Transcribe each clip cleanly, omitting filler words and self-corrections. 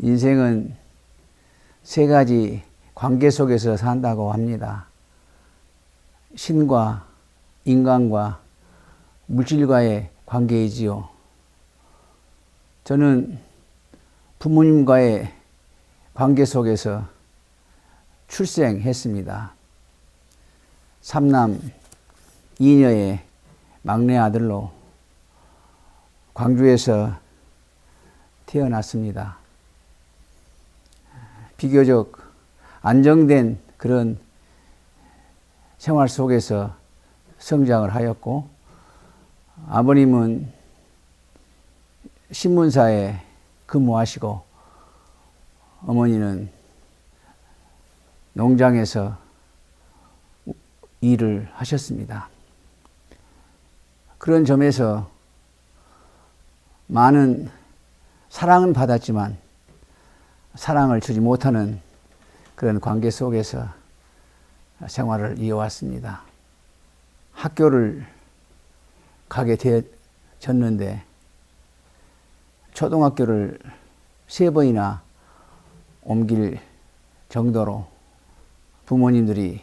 인생은 세 가지 관계 속에서 산다고 합니다. 신과 인간과 물질과의 관계이지요. 저는 부모님과의 관계 속에서 출생했습니다. 삼남 이녀의 막내 아들로 광주에서 태어났습니다. 비교적 안정된 그런 생활 속에서 성장을 하였고, 아버님은 신문사에 근무하시고 어머니는 농장에서 일을 하셨습니다. 그런 점에서 많은 사랑은 받았지만 사랑을 주지 못하는 그런 관계 속에서 생활을 이어왔습니다. 학교를 가게 되었는데 초등학교를 3번이나 옮길 정도로 부모님들이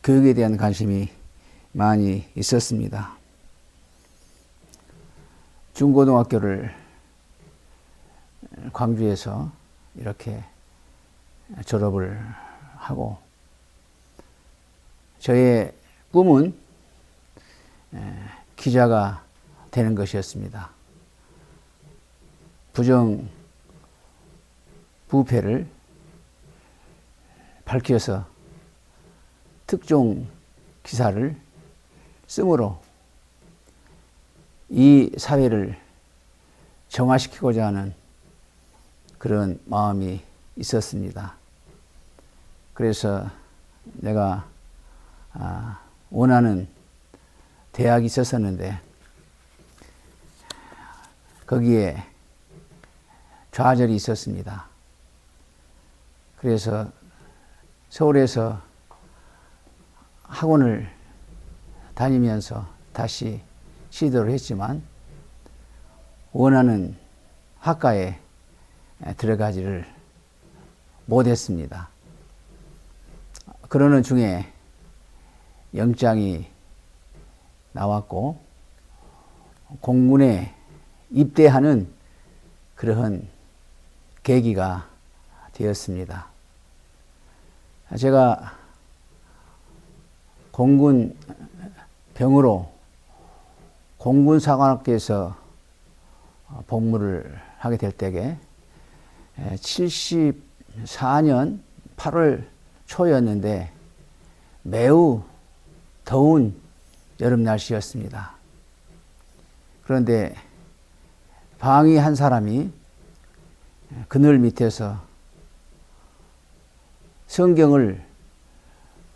교육에 대한 관심이 많이 있었습니다. 중고등학교를 광주에서 이렇게 졸업을 하고, 저의 꿈은 기자가 되는 것이었습니다. 부정 부패를 밝혀서 특종 기사를 쓰므로 이 사회를 정화시키고자 하는 그런 마음이 있었습니다. 그래서 내가 원하는 대학이 있었었는데 거기에 좌절이 있었습니다. 그래서 서울에서 학원을 다니면서 다시 시도를 했지만 원하는 학과에 들어가지를 못했습니다. 그러는 중에 영장이 나왔고 공군에 입대하는 그러한 계기가 되었습니다. 제가 공군 병으로 공군사관학교에서 복무를 하게 될 때에 74년 8월 초였는데 매우 더운 여름 날씨였습니다. 그런데 방위 한 사람이 그늘 밑에서 성경을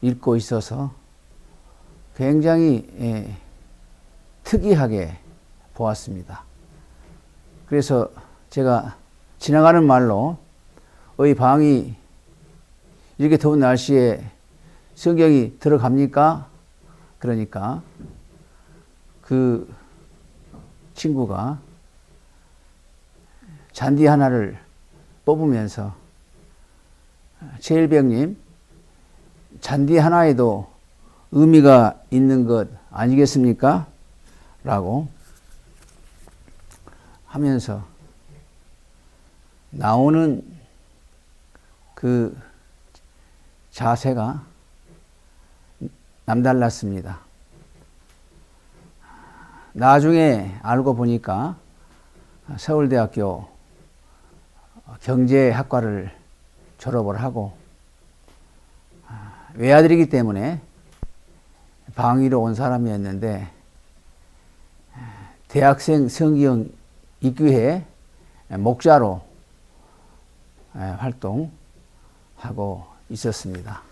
읽고 있어서 굉장히 특이하게 보았습니다. 그래서 제가 지나가는 말로 어이 방이 이렇게 더운 날씨에 성경이 들어갑니까? 그러니까 그 친구가 잔디 하나를 뽑으면서 제일병님, 잔디 하나에도 의미가 있는 것 아니겠습니까? 라고 하면서 나오는 그 자세가 남달랐습니다. 나중에 알고 보니까 서울대학교 경제학과를 졸업을 하고 외아들이기 때문에 방위로 온 사람이었는데 대학생 성경 입교회 목자로 활동하고 있었습니다.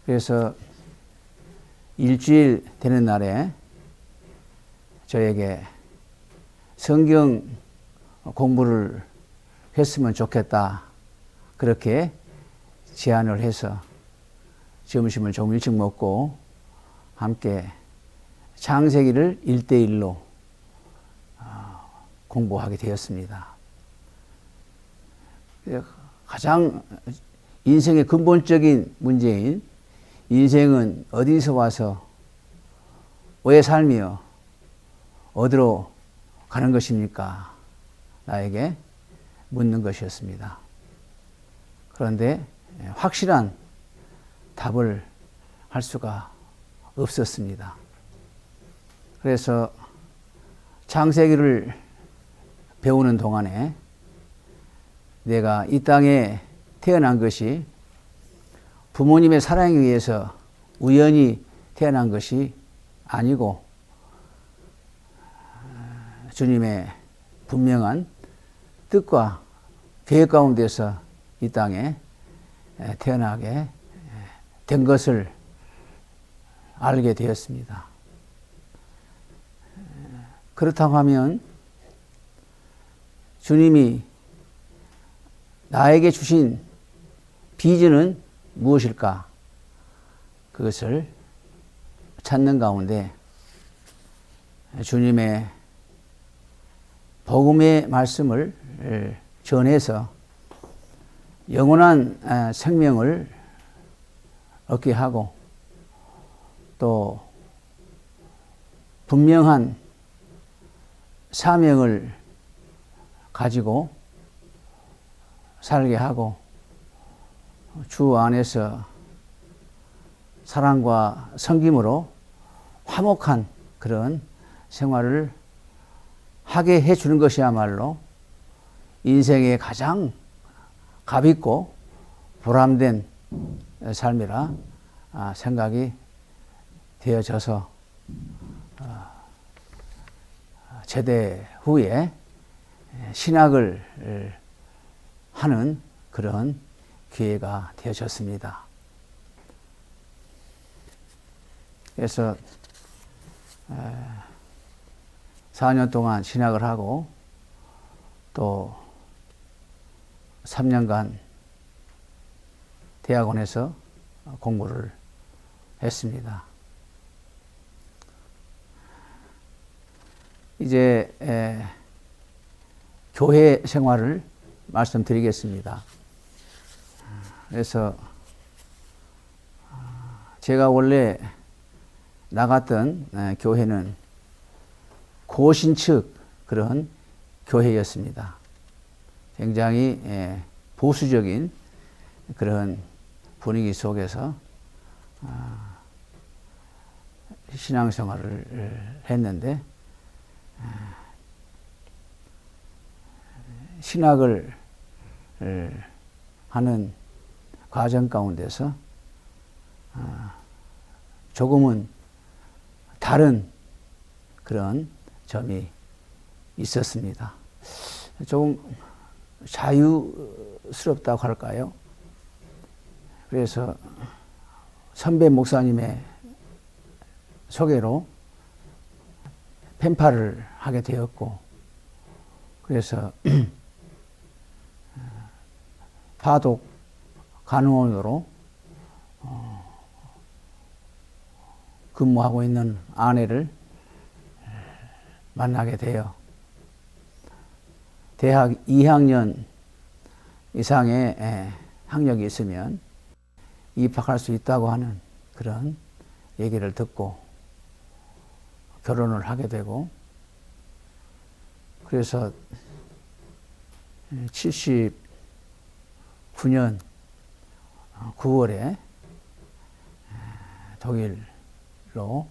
그래서 일주일 되는 날에 저에게 성경 공부를 했으면 좋겠다, 그렇게 제안을 해서 점심을 좀 일찍 먹고 함께 창세기를 1:1로 공부하게 되었습니다. 가장 인생의 근본적인 문제인 인생은 어디서 와서 왜 살며 어디로 가는 것입니까? 나에게 묻는 것이었습니다. 그런데 확실한 답을 할 수가 없었습니다. 그래서 창세기를 배우는 동안에 내가 이 땅에 태어난 것이 부모님의 사랑에 의해서 우연히 태어난 것이 아니고 주님의 분명한 뜻과 계획 가운데서 이 땅에 태어나게 된 것을 알게 되었습니다. 그렇다고 하면 주님이 나에게 주신 비전은 무엇일까? 그것을 찾는 가운데 주님의 복음의 말씀을 전해서 영원한 생명을 얻게 하고 또 분명한 사명을 가지고 살게 하고 주 안에서 사랑과 섬김으로 화목한 그런 생활을 하게 해주는 것이야말로 인생의 가장 값있고 보람된 삶이라 생각이 되어져서 제대 후에 신학을 하는 그런 기회가 되어졌습니다. 그래서 4년 동안 신학을 하고 또 3년간 대학원에서 공부를 했습니다. 이제 교회 생활을 말씀드리겠습니다. 그래서 제가 원래 나갔던 교회는 고신측 그런 교회였습니다. 굉장히 보수적인 그런 분위기 속에서 신앙생활을 했는데 신학을 하는 과정 가운데서 조금은 다른 그런 점이 있었습니다. 조금 자유스럽다고 할까요? 그래서 선배 목사님의 소개로 펜파를 하게 되었고, 그래서 파독 간호원으로 근무하고 있는 아내를 만나게 되어 대학 2학년 이상의 학력이 있으면 입학할 수 있다고 하는 그런 얘기를 듣고 결혼을 하게 되고, 그래서 79년 9월에 독일로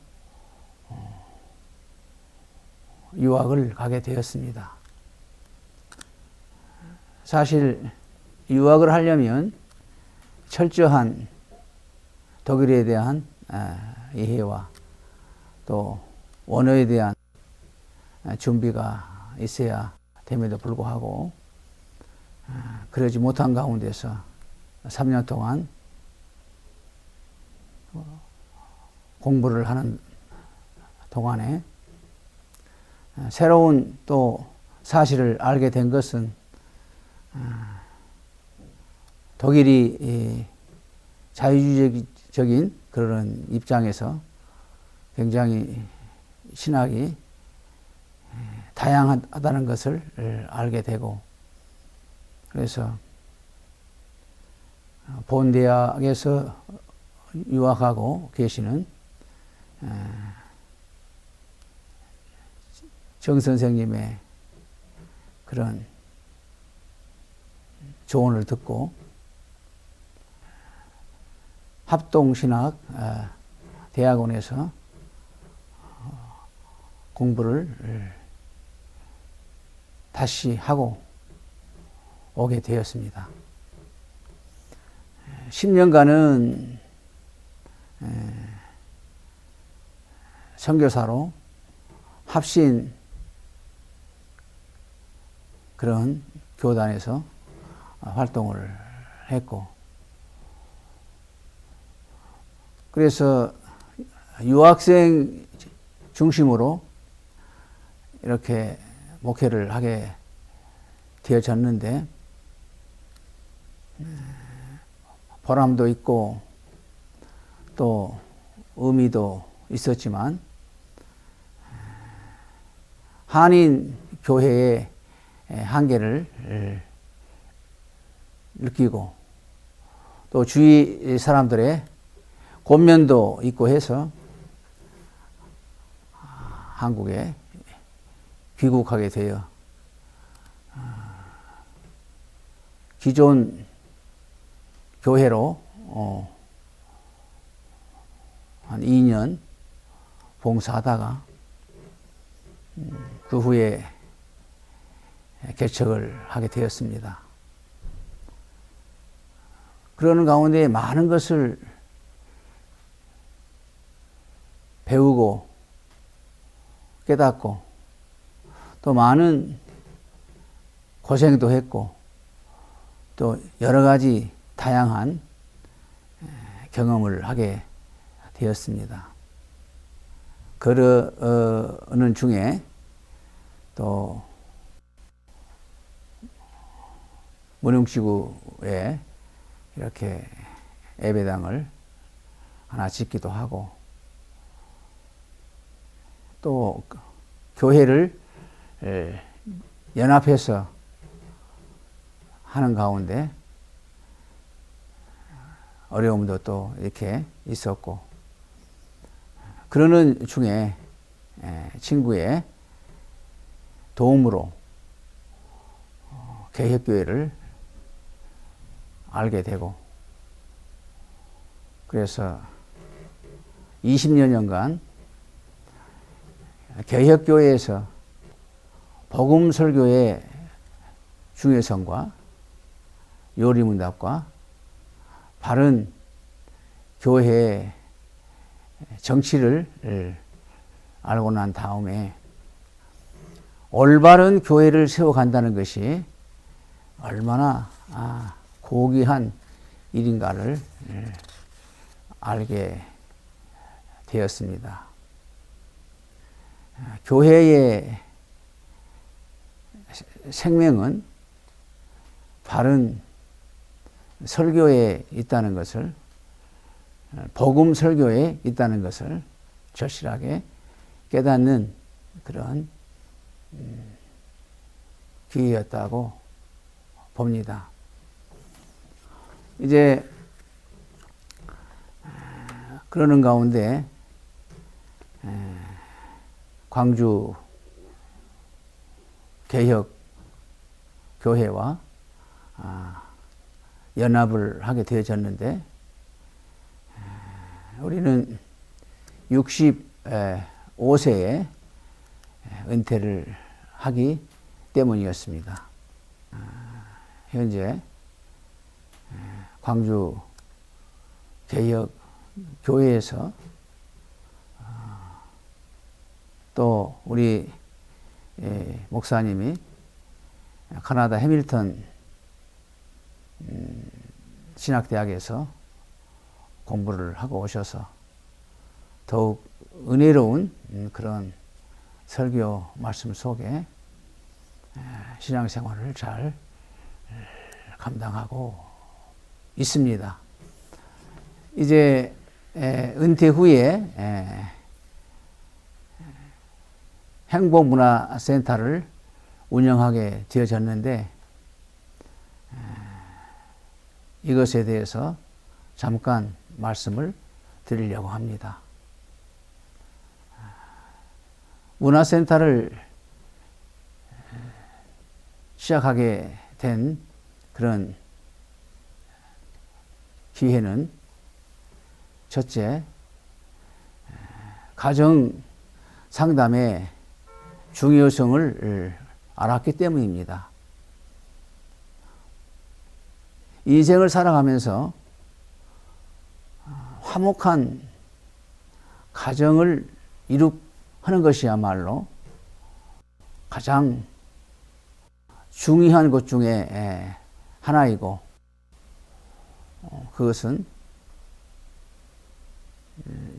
유학을 가게 되었습니다. 사실 유학을 하려면 철저한 독일에 대한 이해와 또 원어에 대한 준비가 있어야 됨에도 불구하고 그러지 못한 가운데서 3년 동안 공부를 하는 동안에 새로운 또 사실을 알게 된 것은 독일이 자유주의적인 그런 입장에서 굉장히 신학이 다양하다는 것을 알게 되고, 그래서 본 대학에서 유학하고 계시는 정 선생님의 그런 조언을 듣고 합동신학 대학원에서 공부를 다시 하고 오게 되었습니다. 10년간은 선교사로 합신 그런 교단에서 활동을 했고, 그래서 유학생 중심으로 이렇게 목회를 하게 되어졌는데, 보람도 있고 또 의미도 있었지만, 한인 교회의 한계를 느끼고 또 주위 사람들의 권면도 있고 해서 한국에 귀국하게 되어 기존 교회로 한 2년 봉사하다가 그 후에 개척을 하게 되었습니다. 그러는 가운데 많은 것을 배우고 깨닫고 또 많은 고생도 했고 또 여러 가지 다양한 경험을 하게 되었습니다. 그러는 중에 또 문흥지구에 이렇게 예배당을 하나 짓기도 하고 또 교회를 연합해서 하는 가운데 어려움도 또 이렇게 있었고, 그러는 중에 친구의 도움으로 개혁교회를 알게 되고, 그래서 20여년간 개혁교회에서 복음 설교의 중요성과 요리문답과 바른 교회의 정치를 알고 난 다음에 올바른 교회를 세워간다는 것이 얼마나 고귀한 일인가를 알게 되었습니다. 교회의 생명은 바른 설교에 있다는 것을, 복음 설교에 있다는 것을 절실하게 깨닫는 그런 기회였다고 봅니다. 이제 그러는 가운데 광주 개혁 교회와 연합을 하게 되어졌는데, 우리는 65세에 은퇴를 하기 때문이었습니다. 현재 광주 개혁 교회에서 또 우리 목사님이 캐나다 해밀턴 신학대학에서 공부를 하고 오셔서 더욱 은혜로운 그런 설교 말씀 속에 신앙생활을 잘 감당하고 있습니다. 이제 은퇴 후에 이것에 대해서 잠깐 말씀을 드리려고 합니다. 문화센터를 시작하게 된 그런 기회는 첫째, 가정 상담의 중요성을 알았기 때문입니다. 인생을 살아가면서 화목한 가정을 이룩하는 것이야말로 가장 중요한 것 중에 하나이고, 그것은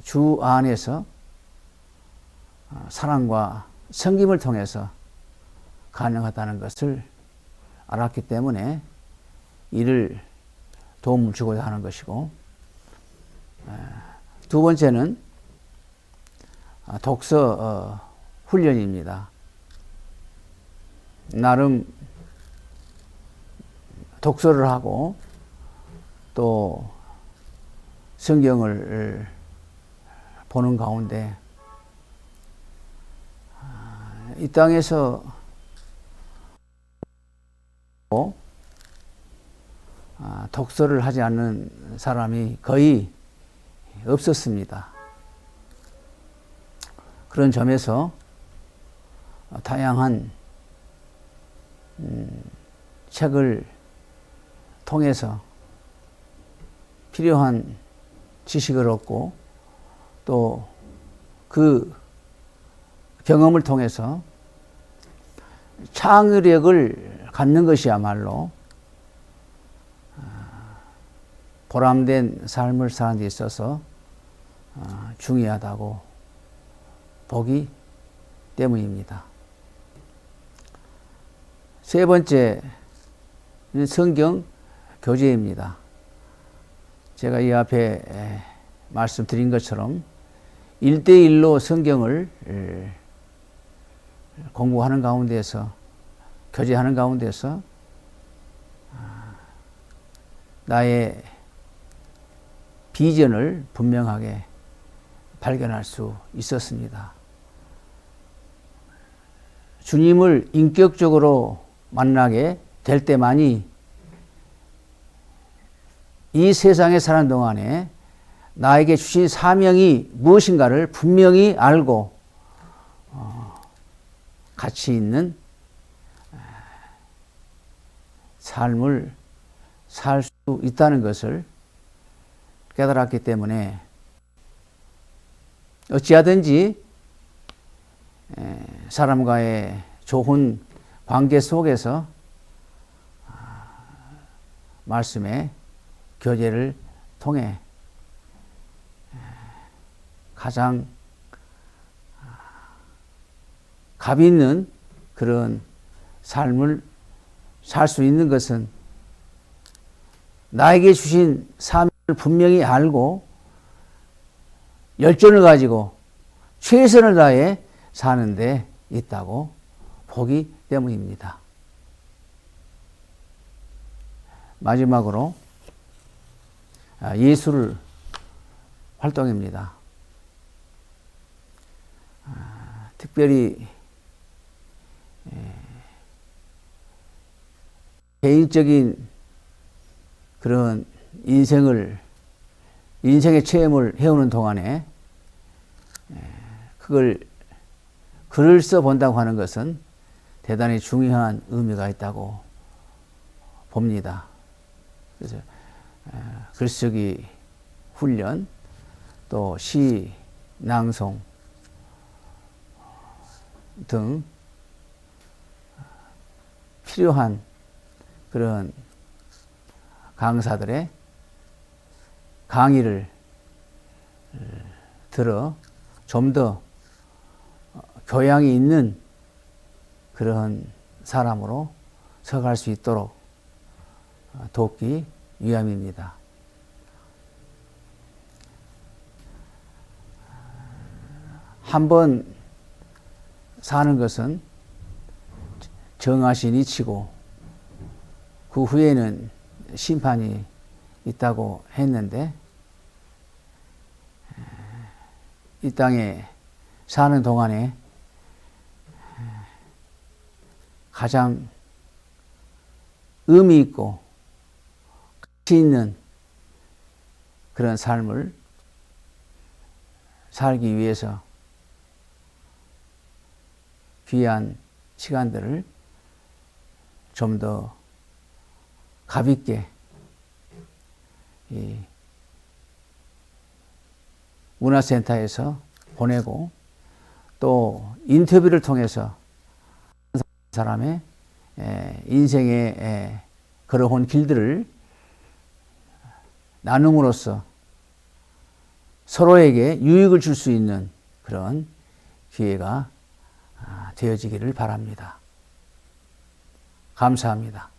주 안에서 사랑과 섬김을 통해서 가능하다는 것을 알았기 때문에 이를 도움을 주고자 하는 것이고, 두 번째는 독서 훈련입니다. 나름 독서를 하고 또 성경을 보는 가운데 이 땅에서 독서를 하지 않는 사람이 거의 없었습니다. 그런 점에서 다양한 책을 통해서 필요한 지식을 얻고 또 그 경험을 통해서 창의력을 갖는 것이야말로 보람된 삶을 사는 데 있어서 중요하다고 보기 때문입니다. 세 번째는 성경 교재입니다. 제가 이 앞에 말씀드린 것처럼 1대1로 성경을 공부하는 가운데서, 교제하는 가운데서 나의 비전을 분명하게 발견할 수 있었습니다. 주님을 인격적으로 만나게 될 때만이 이 세상에 사는 동안에 나에게 주신 사명이 무엇인가를 분명히 알고 가치 있는 삶을 살 수 있다는 것을 깨달았기 때문에 어찌하든지 사람과의 좋은 관계 속에서 말씀의 교제를 통해 가장 값 있는 그런 삶을 살 수 있는 것은 나에게 주신 사명을 분명히 알고 열정을 가지고 최선을 다해 사는 데 있다고 보기 때문입니다. 마지막으로 예술 활동입니다. 특별히 개인적인 그런 인생의 체험을 해오는 동안에 그걸 글을 써본다고 하는 것은 대단히 중요한 의미가 있다고 봅니다. 그래서 글쓰기 훈련, 또 시, 낭송 등 필요한 그런 강사들의 강의를 들어 좀 더 교양이 있는 그런 사람으로 서갈 수 있도록 돕기 위함입니다. 한번 사는 것은 정하신 이치고 그 후에는 심판이 있다고 했는데 이 땅에 사는 동안에 가장 의미 있고 가치 있는 그런 삶을 살기 위해서 귀한 시간들을 좀 더 가볍게 이 문화센터에서 보내고 또 인터뷰를 통해서 사람의 인생의 걸어온 길들을 나눔으로써 서로에게 유익을 줄 수 있는 그런 기회가 되어지기를 바랍니다. 감사합니다.